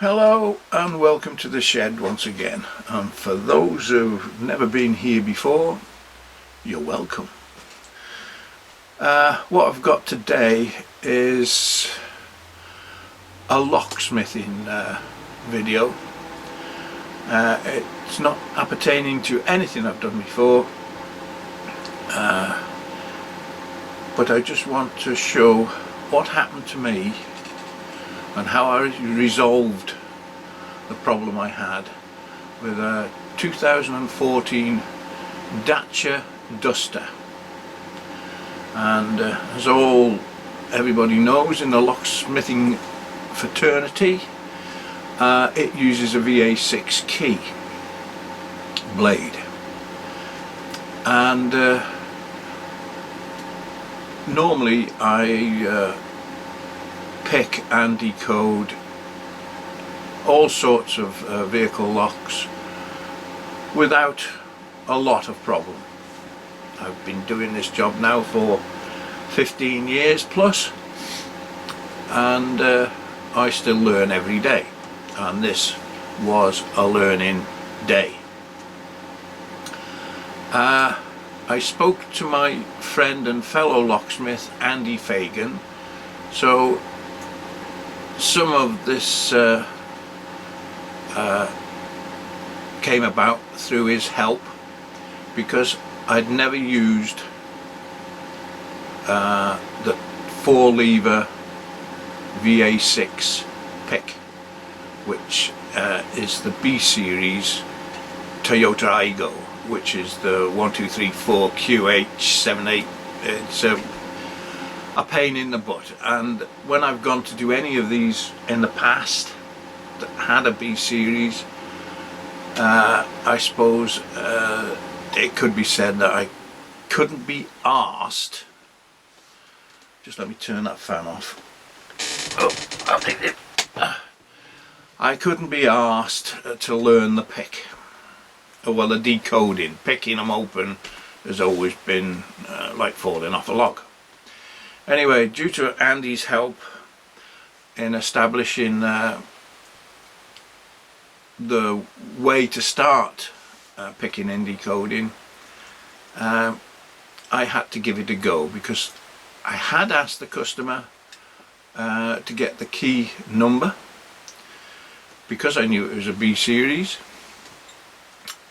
Hello and welcome to the shed once again, and for those who've never been here before, you're welcome. What I've got today is a locksmithing video. It's not appertaining to anything I've done before, but I just want to show what happened to me and how I resolved the problem I had with a 2014 Dacia Duster. And as everybody knows in the locksmithing fraternity, it uses a VA6 key blade, and normally I pick and decode all sorts of vehicle locks without a lot of problem. I've been doing this job now for 15 years plus, and I still learn every day, and this was a learning day. I spoke to my friend and fellow locksmith Andy Fagan, so some of this came about through his help, because I'd never used the 4-lever VA6 pick, which is the B series Toyota Aygo, which is the 1234 QH78. It's a pain in the butt, and when I've gone to do any of these in the past that had a B series, I suppose it could be said that I couldn't be arsed. Just let me turn that fan off. Oh, I'll take it. I couldn't be arsed to learn the pick, well, the decoding. Picking them open has always been like falling off a log. Anyway, due to Andy's help in establishing the way to start picking and decoding, I had to give it a go, because I had asked the customer to get the key number, because I knew it was a B series,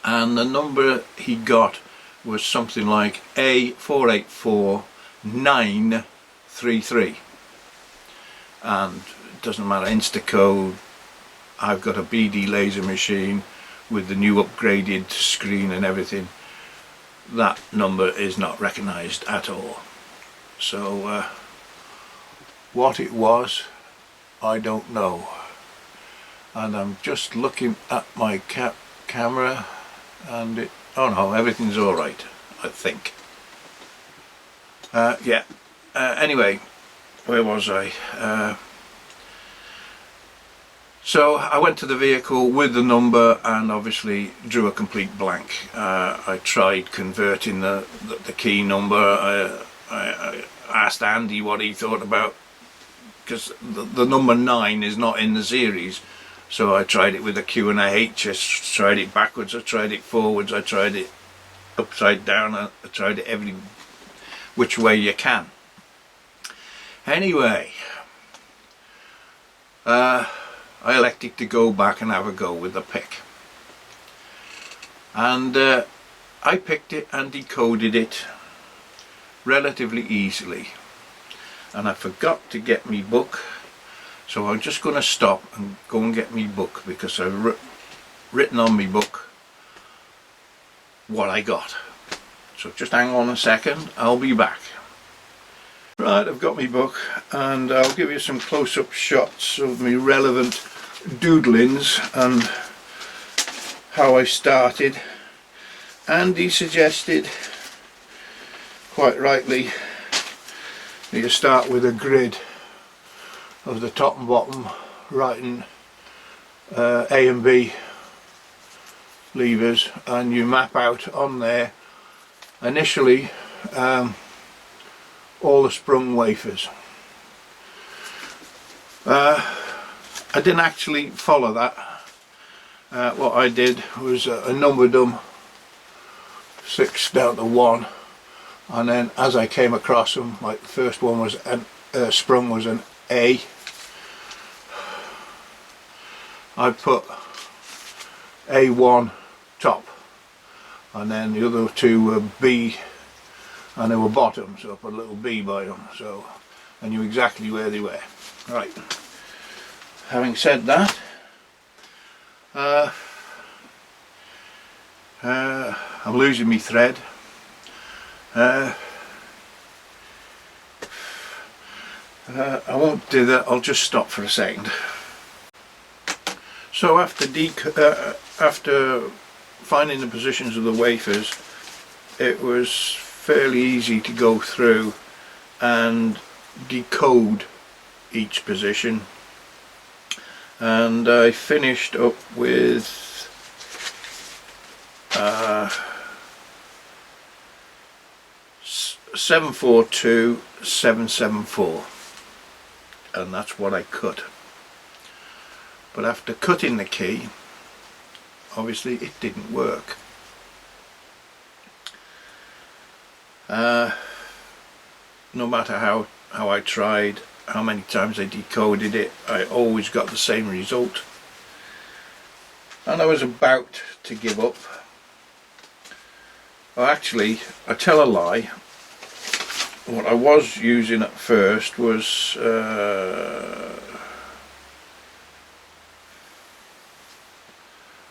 and the number he got was something like A484933, and it doesn't matter, Instacode. I've got a BD laser machine with the new upgraded screen and everything. That number is not recognized at all. So what it was, I don't know, and I'm just looking at my camera, and it, oh no, everything's all right, I think. Yeah. Anyway, where was I? So I went to the vehicle with the number and obviously drew a complete blank. I tried converting the key number. I asked Andy what he thought about, because the number 9 is not in the series. So I tried it with a Q and a H. I tried it backwards, I tried it forwards, I tried it upside down, I tried it every which way you can. Anyway, I elected to go back and have a go with the pick, and I picked it and decoded it relatively easily, and I forgot to get me book, so I'm just going to stop and go and get me book, because I've written on me book what I got. So just hang on a second, I'll be back. Right, I've got me book, and I'll give you some close-up shots of me relevant doodlings and how I started. Andy suggested, quite rightly, that you start with a grid of the top and bottom, writing A and B levers, and you map out on there initially all the sprung wafers. I didn't actually follow that. What I did was I numbered them 6 down to 1, and then as I came across them, like the first one was an sprung was an A, I put A1 top, and then the other two were B, and they were bottom, so I put a little B by them, so I knew exactly where they were. Right, having said that, I'm losing my thread. I won't do that, I'll just stop for a second. So after finding the positions of the wafers, it was fairly easy to go through and decode each position, and I finished up with 742, 774, and that's what I cut. But after cutting the key, obviously it didn't work. No matter how I tried, how many times I decoded it, I always got the same result. And I was about to give up. Well, actually, I tell a lie. What I was using at first was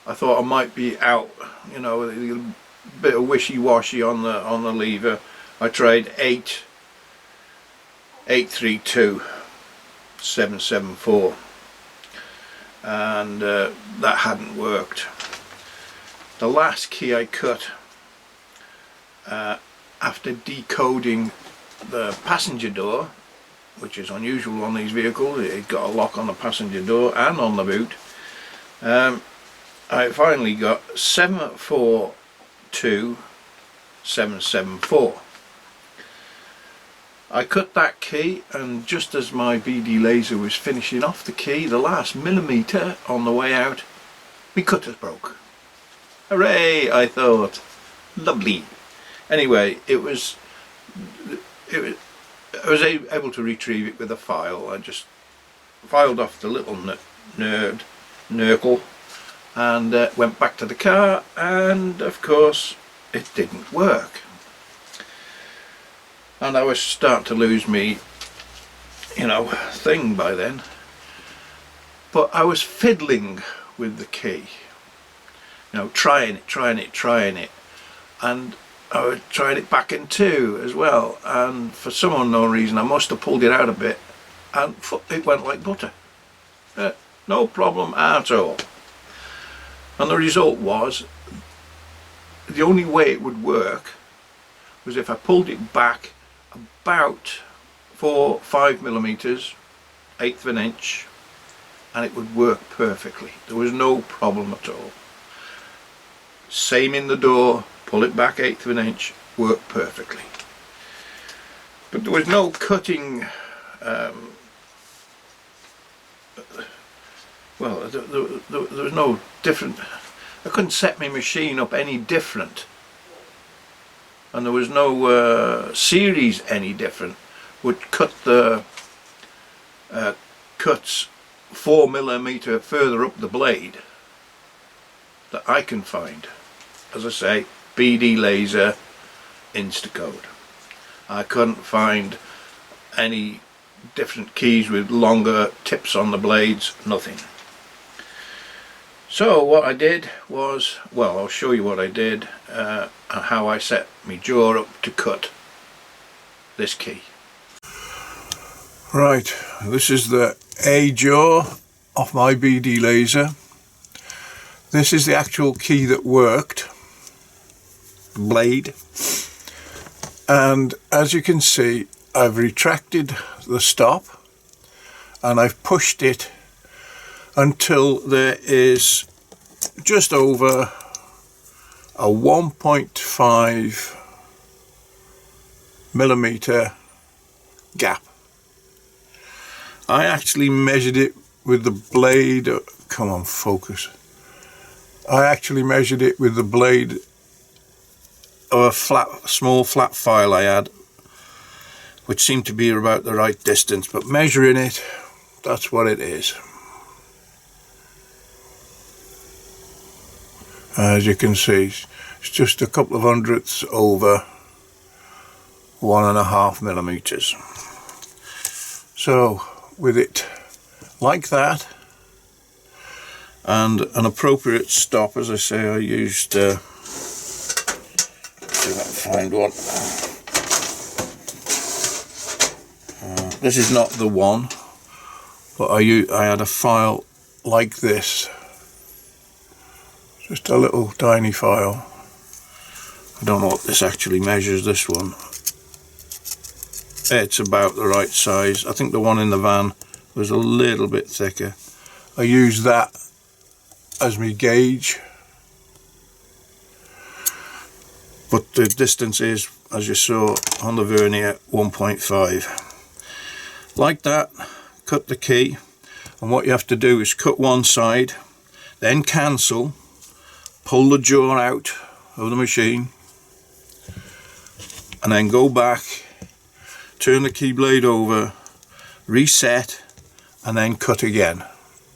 I thought I might be out, you know, a bit of wishy-washy on the lever. I tried 832, 774, and that hadn't worked. The last key I cut, after decoding the passenger door, which is unusual on these vehicles, it got a lock on the passenger door and on the boot, I finally got 742, 774. I cut that key, and just as my BD laser was finishing off the key, the last millimetre on the way out, my cutters broke. Hooray, I thought. Lovely. Anyway, I was able to retrieve it with a file. I just filed off the little nurgle and went back to the car, and of course it didn't work. And I was starting to lose me, you know, thing by then. But I was fiddling with the key, you know, trying it, and I tried it back in 2 as well, and for some unknown reason I must have pulled it out a bit, and it went like butter. No problem at all. And the result was, the only way it would work was if I pulled it back about 4-5 millimeters, 1/8 of an inch, and it would work perfectly. There was no problem at all. Same in the door, pull it back 1/8 of an inch, worked perfectly. But there was no cutting, well, there was no different, I couldn't set my machine up any different, and there was no series any different, would cut the cuts 4 millimeter further up the blade that I can find. As I say, BD laser, Instacode. I couldn't find any different keys with longer tips on the blades, nothing. So what I did was, well, I'll show you what I did, and how I set my jaw up to cut this key. Right, this is the A jaw of my BD laser. This is the actual key that worked, blade, and as you can see, I've retracted the stop and I've pushed it until there is just over a 1.5 millimeter gap. I actually measured it with the blade, come on, focus. I actually measured it with the blade of a small flat file I had, which seemed to be about the right distance, but measuring it, that's what it is. As you can see, it's just a couple of hundredths over 1.5 millimeters. So with it like that, and an appropriate stop, as I say, I used, see if I can find one. This is not the one, but I had a file like this, just a little tiny file. I don't know what this actually measures, this one. It's about the right size. I think the one in the van was a little bit thicker. I used that as my gauge, but the distance is, as you saw on the vernier, 1.5. Like that, cut the key, and what you have to do is cut one side, then cancel, pull the jaw out of the machine, and then go back, turn the key blade over, reset, and then cut again.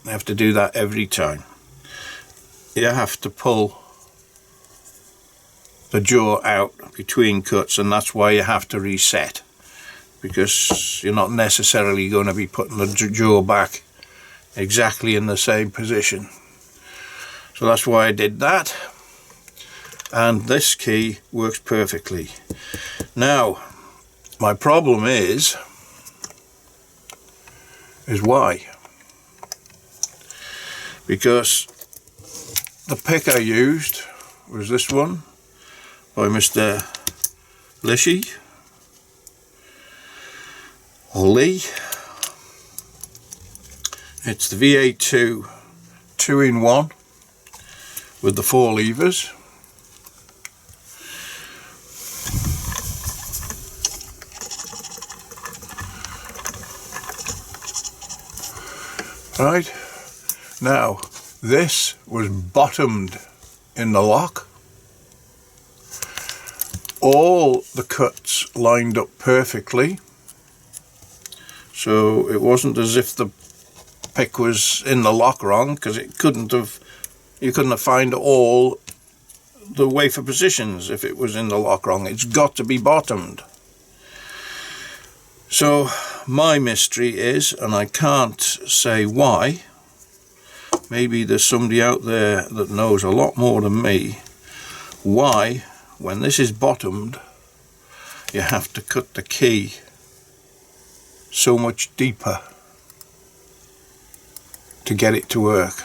You have to do that every time. You have to pull the jaw out between cuts, and that's why you have to reset, because you're not necessarily going to be putting the jaw back exactly in the same position. So that's why I did that, and this key works perfectly. Now my problem is why? Because the pick I used was this one by Mr. Lishy or Lee. It's the VA2 2-in-1 with the 4 levers. Right, now this was bottomed in the lock. All the cuts lined up perfectly, so it wasn't as if the pick was in the lock wrong, because you couldn't have found all the wafer positions if it was in the lock wrong. It's got to be bottomed. So my mystery is, and I can't say why, maybe there's somebody out there that knows a lot more than me, why when this is bottomed you have to cut the key so much deeper to get it to work.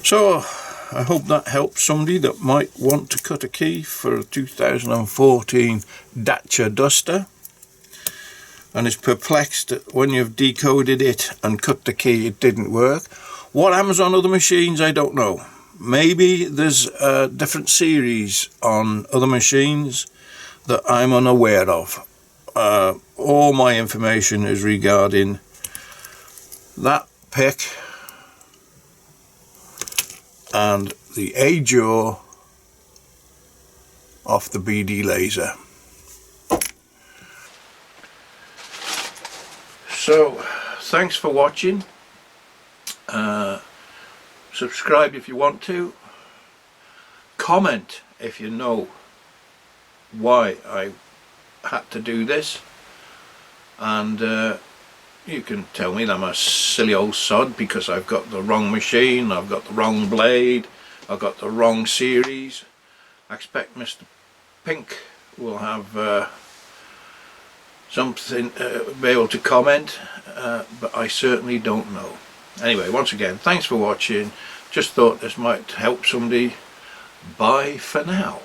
So I hope that helps somebody that might want to cut a key for a 2014 Dacia Duster and is perplexed that when you've decoded it and cut the key it didn't work. What happens on other machines, I don't know. Maybe there's a different series on other machines that I'm unaware of. All my information is regarding that pick and the A jaw off the BD laser. So thanks for watching. Subscribe if you want to. Comment if you know why I had to do this, and you can tell me that I'm a silly old sod because I've got the wrong machine, I've got the wrong blade, I've got the wrong series. I expect Mr. Pink will have something, be able to comment, but I certainly don't know. Anyway, once again, thanks for watching. Just thought this might help somebody. Bye for now.